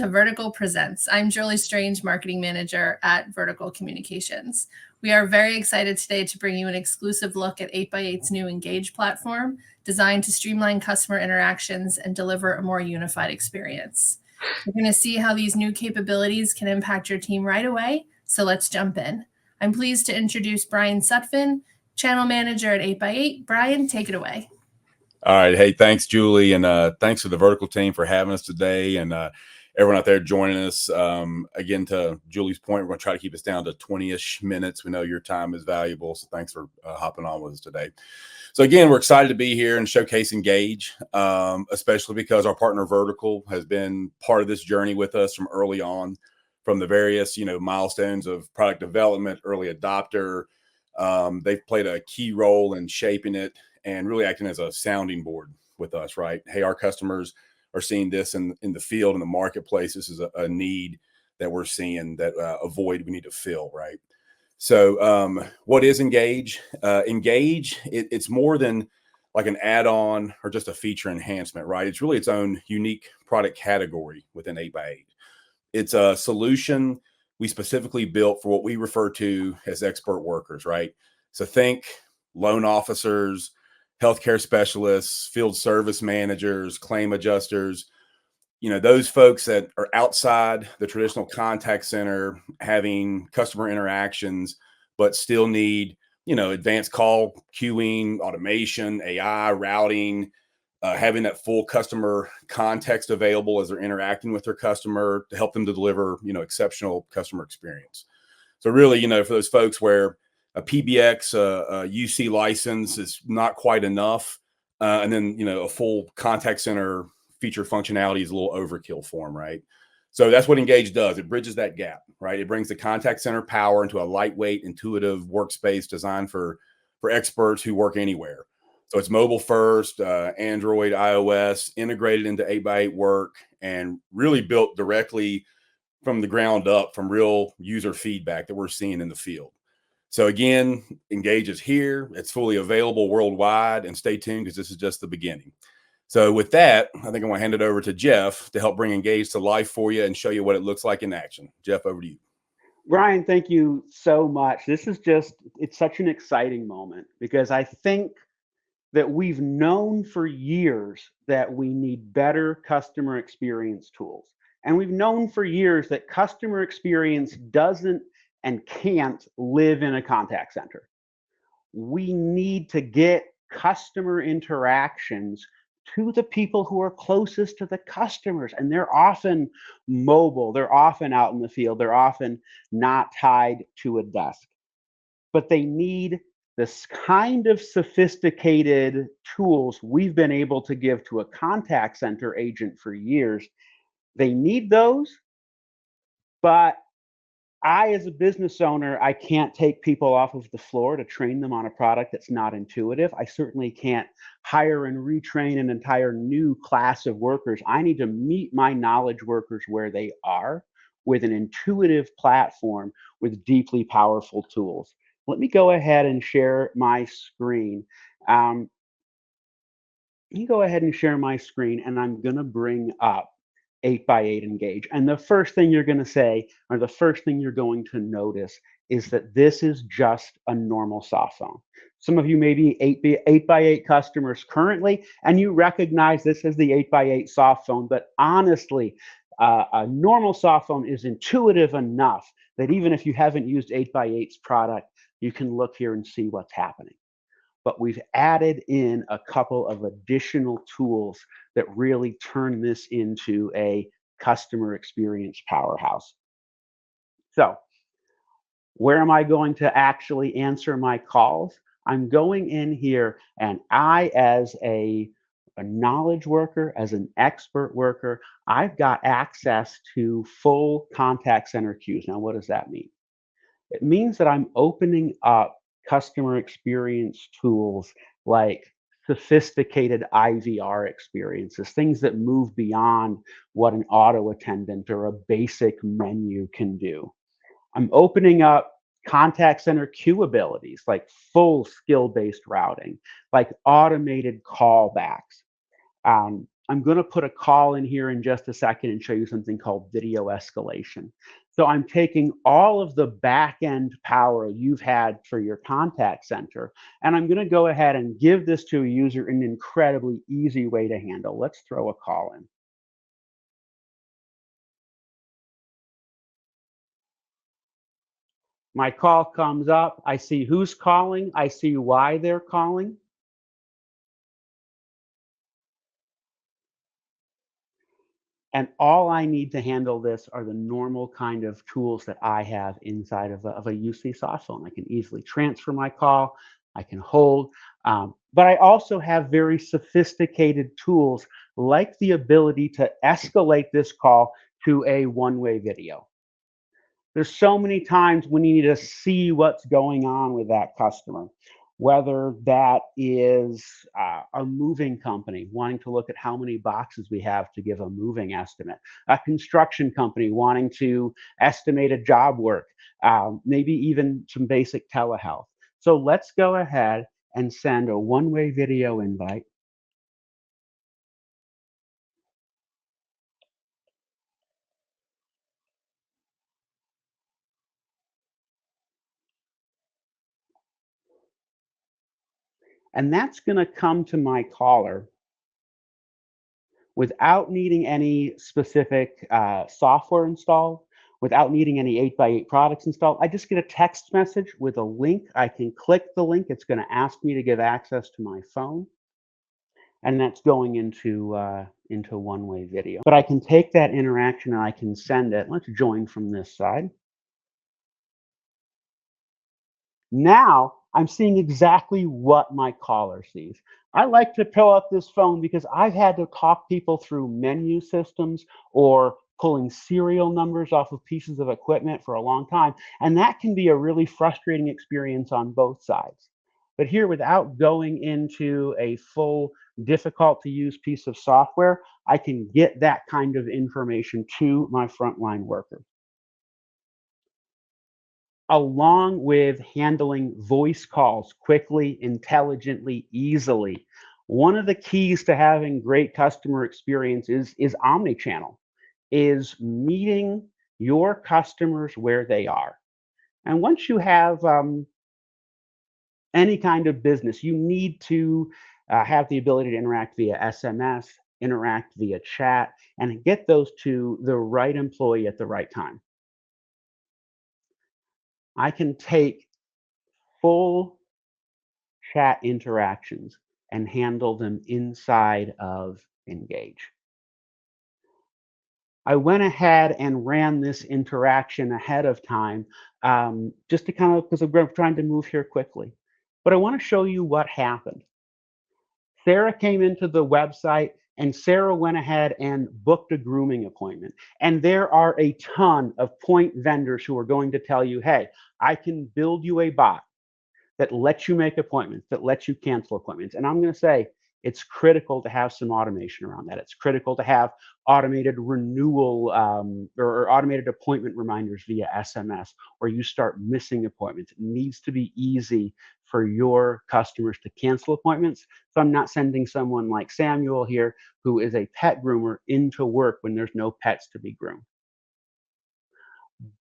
to Vertical Presents. I'm Julie Strange, Marketing Manager at Vertical Communications. We are very excited today to bring you an exclusive look at 8x8's new Engage platform, designed to streamline customer interactions and deliver a more unified experience. We're going to see how these new capabilities can impact your team right away, so let's jump in. I'm pleased to introduce Brian Sutphin, Channel Manager at 8x8. Brian, take it away. All right. Hey, thanks, Julie. And thanks to the Vertical team for having us today, and everyone out there joining us. Again, to Julie's point, we're going to try to keep us down to 20-ish minutes. We know your time is valuable, so thanks for hopping on with us today. So again, we're excited to be here and showcase Engage, especially because our partner Vertical has been part of this journey with us from early on, from the various milestones of product development, early adopter. They've played a key role in shaping it and really acting as a sounding board with us, right? Hey, our customers are seeing this in the field, in the marketplace. This is a need that we're seeing, that a void we need to fill, right? So what is Engage? Engage, it's more than like an add-on or just a feature enhancement, right? It's really its own unique product category within 8x8. It's a solution we specifically built for what we refer to as expert workers, right? So think loan officers, healthcare specialists, field service managers, claim adjusters, those folks that are outside the traditional contact center having customer interactions, but still need, advanced call queuing, automation, AI, routing, having that full customer context available as they're interacting with their customer to help them to deliver, exceptional customer experience. So really, for those folks where a PBX, a UC license is not quite enough. And then, a full contact center feature functionality is a little overkill for them, right? So that's what Engage does. It bridges that gap, right? It brings the contact center power into a lightweight, intuitive workspace designed for experts who work anywhere. So it's mobile first, Android, iOS, integrated into 8x8 Work, and really built directly from the ground up from real user feedback that we're seeing in the field. So again, Engage is here. It's fully available worldwide, and stay tuned because this is just the beginning. So with that, I think I'm going to hand it over to Jeff to help bring Engage to life for you and show you what it looks like in action. Jeff, over to you. Ryan, thank you so much. This is it's such an exciting moment because I think that we've known for years that we need better customer experience tools. And we've known for years that customer experience doesn't and can't live in a contact center. We need to get customer interactions to the people who are closest to the customers. And they're often mobile, they're often out in the field, they're often not tied to a desk. But they need this kind of sophisticated tools we've been able to give to a contact center agent for years. They need those, but I, as a business owner, I can't take people off of the floor to train them on a product that's not intuitive. I certainly can't hire and retrain an entire new class of workers. I need to meet my knowledge workers where they are with an intuitive platform with deeply powerful tools. Let me go ahead and share my screen. You go ahead and share my screen, and I'm going to bring up 8x8 Engage. And the first thing you're going to say, or the first thing you're going to notice, is that this is just a normal soft phone. Some of you may be 8x8 customers currently, and you recognize this as the 8x8 soft phone. But honestly, a normal soft phone is intuitive enough that even if you haven't used 8x8's product, you can look here and see what's happening. But we've added in a couple of additional tools that really turn this into a customer experience powerhouse. So where am I going to actually answer my calls? I'm going in here, and I, as a knowledge worker, as an expert worker, I've got access to full contact center queues. Now, what does that mean? It means that I'm opening up customer experience tools like sophisticated IVR experiences, things that move beyond what an auto attendant or a basic menu can do. I'm opening up contact center queue abilities like full skill-based routing, like automated callbacks, I'm going to put a call in here in just a second and show you something called video escalation. So I'm taking all of the back end power you've had for your contact center, and I'm going to go ahead and give this to a user in an incredibly easy way to handle. Let's throw a call in. My call comes up. I see who's calling. I see why they're calling. And all I need to handle this are the normal kind of tools that I have inside of a UC soft phone. I can easily transfer my call. I can hold. But I also have very sophisticated tools like the ability to escalate this call to a one-way video. There's so many times when you need to see what's going on with that customer, whether that is a moving company wanting to look at how many boxes we have to give a moving estimate, a construction company wanting to estimate a job work, maybe even some basic telehealth. So let's go ahead and send a one-way video invite. And that's going to come to my caller without needing any specific software installed, without needing any 8x8 products installed. I just get a text message with a link. I can click the link. It's going to ask me to give access to my phone. And that's going into one-way video. But I can take that interaction and I can send it. Let's join from this side. Now I'm seeing exactly what my caller sees. I like to pull up this phone because I've had to talk people through menu systems or pulling serial numbers off of pieces of equipment for a long time. And that can be a really frustrating experience on both sides. But here, without going into a full difficult to use piece of software, I can get that kind of information to my frontline worker. Along with handling voice calls quickly, intelligently, easily. One of the keys to having great customer experience is omni-channel, is meeting your customers where they are. And once you have any kind of business, you need to have the ability to interact via SMS, interact via chat, and get those to the right employee at the right time. I can take full chat interactions and handle them inside of Engage. I went ahead and ran this interaction ahead of time just to kind of, because we're trying to move here quickly. But I want to show you what happened. Sarah came into the website and Sarah went ahead and booked a grooming appointment. And there are a ton of point vendors who are going to tell you, hey, I can build you a bot that lets you make appointments, that lets you cancel appointments. And I'm going to say it's critical to have some automation around that. It's critical to have automated renewal or automated appointment reminders via SMS, or you start missing appointments. It needs to be easy for your customers to cancel appointments. So I'm not sending someone like Samuel here, who is a pet groomer, into work when there's no pets to be groomed.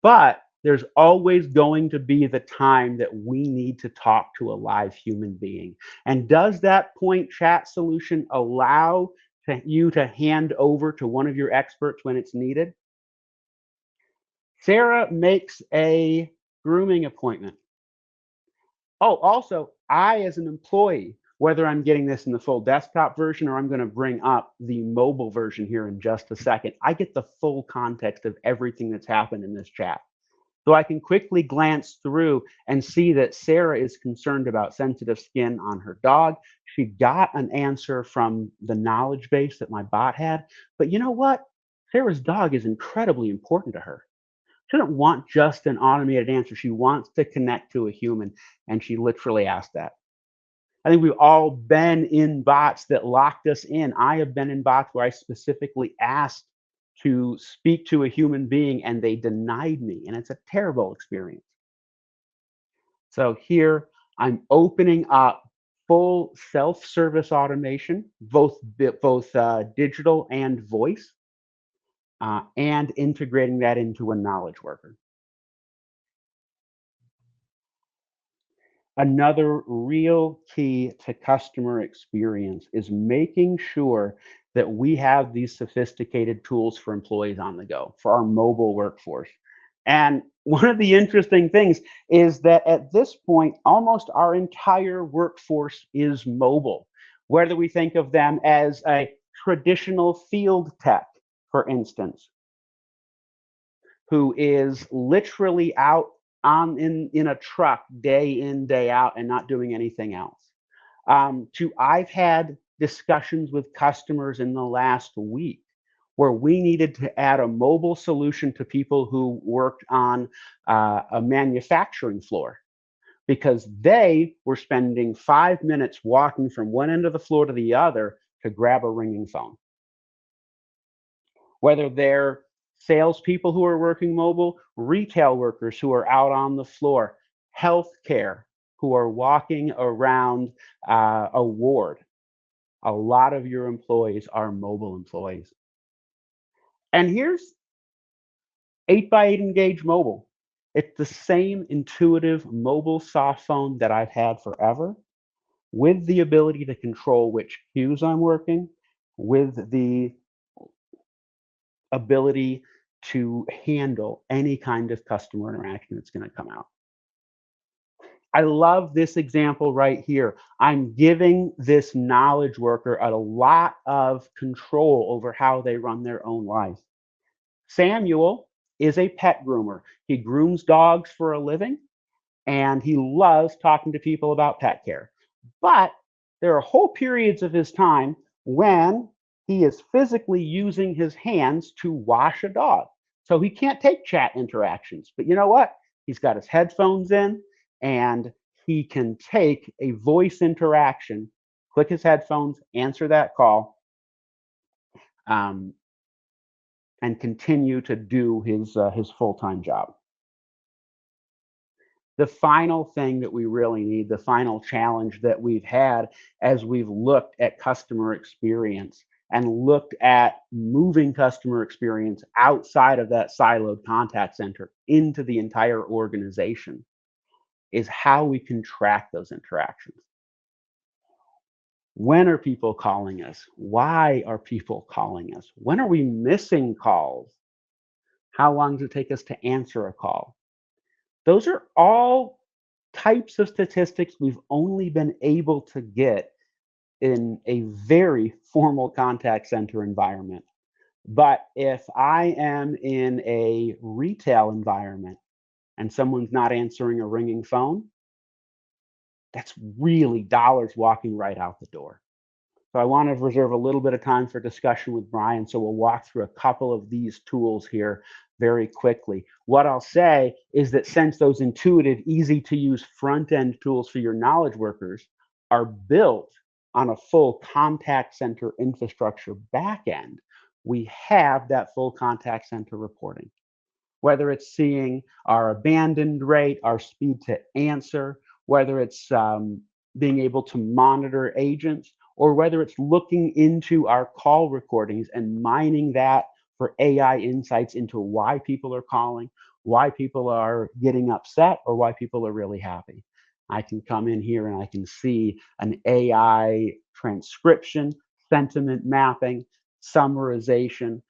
But there's always going to be the time that we need to talk to a live human being. And does that point chat solution allow you to hand over to one of your experts when it's needed? Sarah makes a grooming appointment. Oh, also, I, as an employee, whether I'm getting this in the full desktop version or I'm going to bring up the mobile version here in just a second, I get the full context of everything that's happened in this chat. So I can quickly glance through and see that Sarah is concerned about sensitive skin on her dog. She got an answer from the knowledge base that my bot had. But you know what? Sarah's dog is incredibly important to her. She doesn't want just an automated answer. She wants to connect to a human, and she literally asked that. I think we've all been in bots that locked us in. I have been in bots where I specifically asked to speak to a human being and they denied me, and it's a terrible experience. So here I'm opening up full self-service automation, both digital and voice, and integrating that into a knowledge worker. Another real key to customer experience is making sure that we have these sophisticated tools for employees on the go, for our mobile workforce. And one of the interesting things is that at this point, almost our entire workforce is mobile, whether we think of them as a traditional field tech, for instance, who is literally out in a truck day in, day out and not doing anything else. I've had discussions with customers in the last week where we needed to add a mobile solution to people who worked on a manufacturing floor because they were spending 5 minutes walking from one end of the floor to the other to grab a ringing phone. Whether they're salespeople who are working mobile, retail workers who are out on the floor, healthcare who are walking around a ward. A lot of your employees are mobile employees. And here's 8x8 Engage Mobile. It's the same intuitive mobile soft phone that I've had forever, with the ability to control which queues I'm working, with the ability to handle any kind of customer interaction that's going to come out. I love this example right here. I'm giving this knowledge worker a lot of control over how they run their own life. Samuel is a pet groomer. He grooms dogs for a living, and he loves talking to people about pet care. But there are whole periods of his time when he is physically using his hands to wash a dog. So he can't take chat interactions. But you know what? He's got his headphones in, and he can take a voice interaction, click his headphones, answer that call, and continue to do his full-time job. The final thing that we really need, the final challenge that we've had as we've looked at customer experience and looked at moving customer experience outside of that siloed contact center into the entire organization, is how we can track those interactions. When are people calling us? Why are people calling us? When are we missing calls? How long does it take us to answer a call? Those are all types of statistics we've only been able to get in a very formal contact center environment. But if I am in a retail environment and someone's not answering a ringing phone, that's really dollars walking right out the door. So I want to reserve a little bit of time for discussion with Brian. So we'll walk through a couple of these tools here very quickly. What I'll say is that since those intuitive, easy to use front-end tools for your knowledge workers are built on a full contact center infrastructure backend, we have that full contact center reporting. Whether it's seeing our abandoned rate, our speed to answer, whether it's being able to monitor agents, or whether it's looking into our call recordings and mining that for AI insights into why people are calling, why people are getting upset, or why people are really happy. I can come in here and I can see an AI transcription, sentiment mapping, summarization,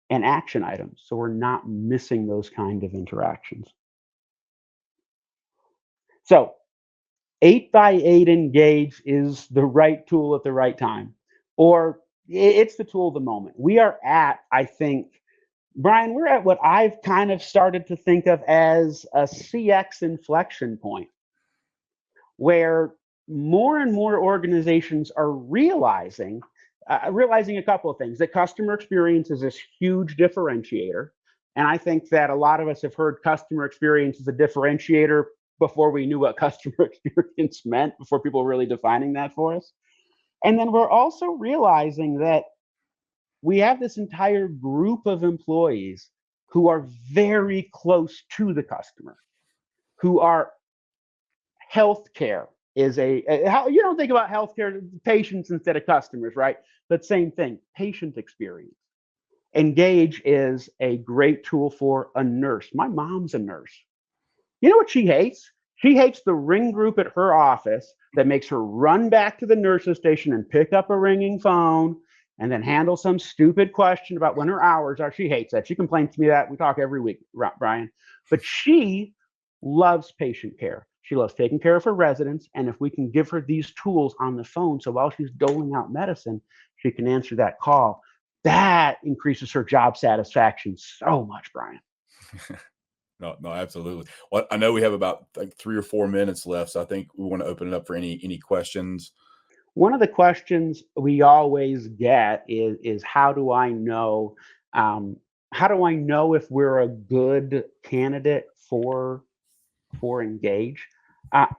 and action items. So we're not missing those kind of interactions. So 8x8 Engage is the right tool at the right time, or it's the tool of the moment. We are at, I think, Brian, we're at what I've kind of started to think of as a CX inflection point, where more and more organizations are realizing a couple of things. That customer experience is this huge differentiator. And I think that a lot of us have heard customer experience as a differentiator before we knew what customer experience meant, before people were really defining that for us. And then we're also realizing that we have this entire group of employees who are very close to the customer, who are healthcare, is how you don't think about healthcare patients instead of customers, right? But same thing, patient experience. Engage is a great tool for a nurse. My mom's a nurse. You know what she hates? She hates the ring group at her office that makes her run back to the nurse's station and pick up a ringing phone and then handle some stupid question about when her hours are. She hates that. She complains to me that we talk every week, Brian. But she loves patient care. She loves taking care of her residents. And if we can give her these tools on the phone, so while she's doling out medicine, she can answer that call, that increases her job satisfaction so much, Brian. No, absolutely. Well, I know we have about like 3 or 4 minutes left, so I think we want to open it up for any questions. One of the questions we always get is how do I know if we're a good candidate for Engage?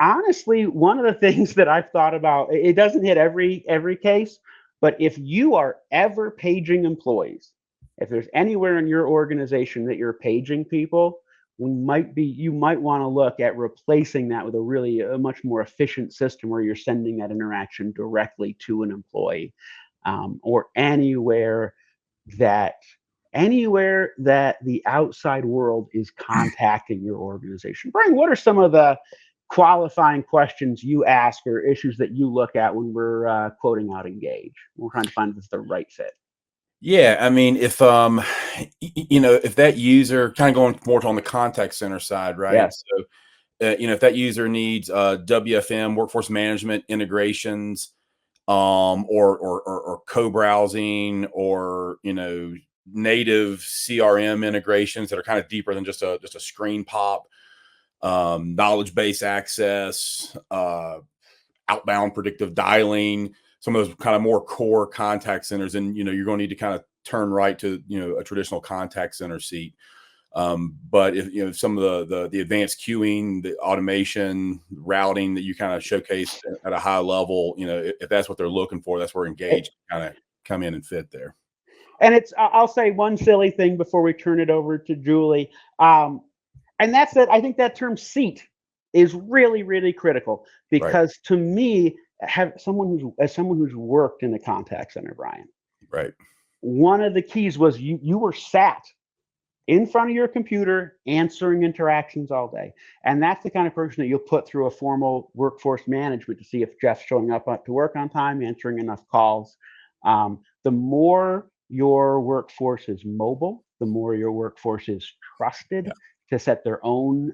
Honestly, one of the things that I've thought about, it doesn't hit every case, but if you are ever paging employees, if there's anywhere in your organization that you're paging people, you might want to look at replacing that with a much more efficient system where you're sending that interaction directly to an employee, or anywhere that the outside world is contacting your organization. Brian, what are some of the qualifying questions you ask or issues that you look at when we're quoting out Engage? We're trying to find if it's the right fit. Yeah, I mean, if if that user, kind of going more on the contact center side, right? Yes. So, if that user needs WFM, workforce management integrations, or co-browsing, or native CRM integrations that are kind of deeper than just a screen pop, knowledge base access, outbound predictive dialing, some of those kind of more core contact centers, and you're going to need to kind of turn right to a traditional contact center seat. But if some of the advanced queuing, the automation, routing that you kind of showcased at a high level, if that's what they're looking for, that's where Engage kind of come in and fit there. And I'll say one silly thing before we turn it over to Julie, and that's that. I think that term seat is really, really critical, because to me, as someone who's worked in the contact center, Brian, right, one of the keys was you were sat in front of your computer answering interactions all day, and that's the kind of person that you'll put through a formal workforce management to see if Jeff's showing up to work on time, answering enough calls. The more your workforce is mobile, the more your workforce is trusted to set their own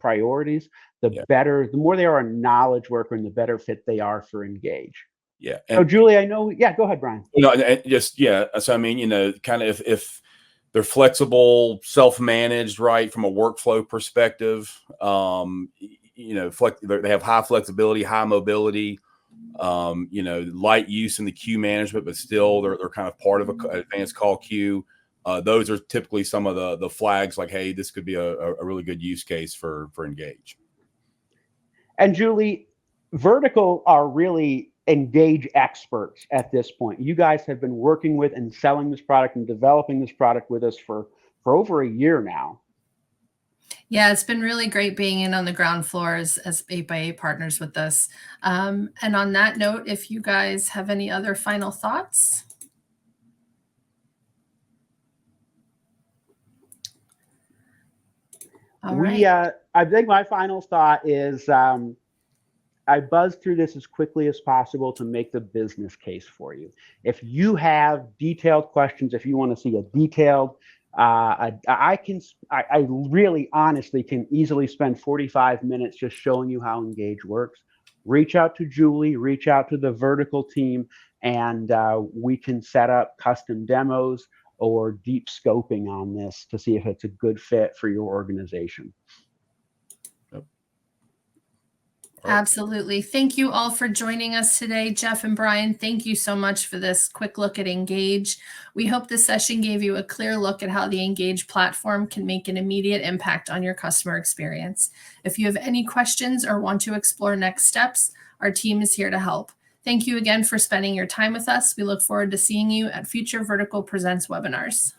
priorities, the better, the more they are a knowledge worker, and the better fit they are for Engage. Yeah. So Julie, I know. Yeah, go ahead, Brian. So I mean, kind of if they're flexible, self-managed, right, from a workflow perspective, they have high flexibility, high mobility, light use in the queue management, but still they're kind of part of an advanced call queue. Those are typically some of the flags, like, hey, this could be a really good use case for Engage. And Julie, Vertical are really Engage experts at this point. You guys have been working with and selling this product and developing this product with us for over a year now. Yeah, it's been really great being in on the ground floor as 8x8 partners with us. And on that note, if you guys have any other final thoughts. All right. I think my final thought is I buzzed through this as quickly as possible to make the business case for you. If you have detailed questions, if you want to see a detailed, I really honestly can easily spend 45 minutes just showing you how Engage works. Reach out to Julie, reach out to the Vertical team, and we can set up custom demos or deep scoping on this to see if it's a good fit for your organization. Absolutely. Thank you all for joining us today. Jeff and Brian, thank you so much for this quick look at Engage. We hope this session gave you a clear look at how the Engage platform can make an immediate impact on your customer experience. If you have any questions or want to explore next steps, our team is here to help. Thank you again for spending your time with us. We look forward to seeing you at future Vertical Presents webinars.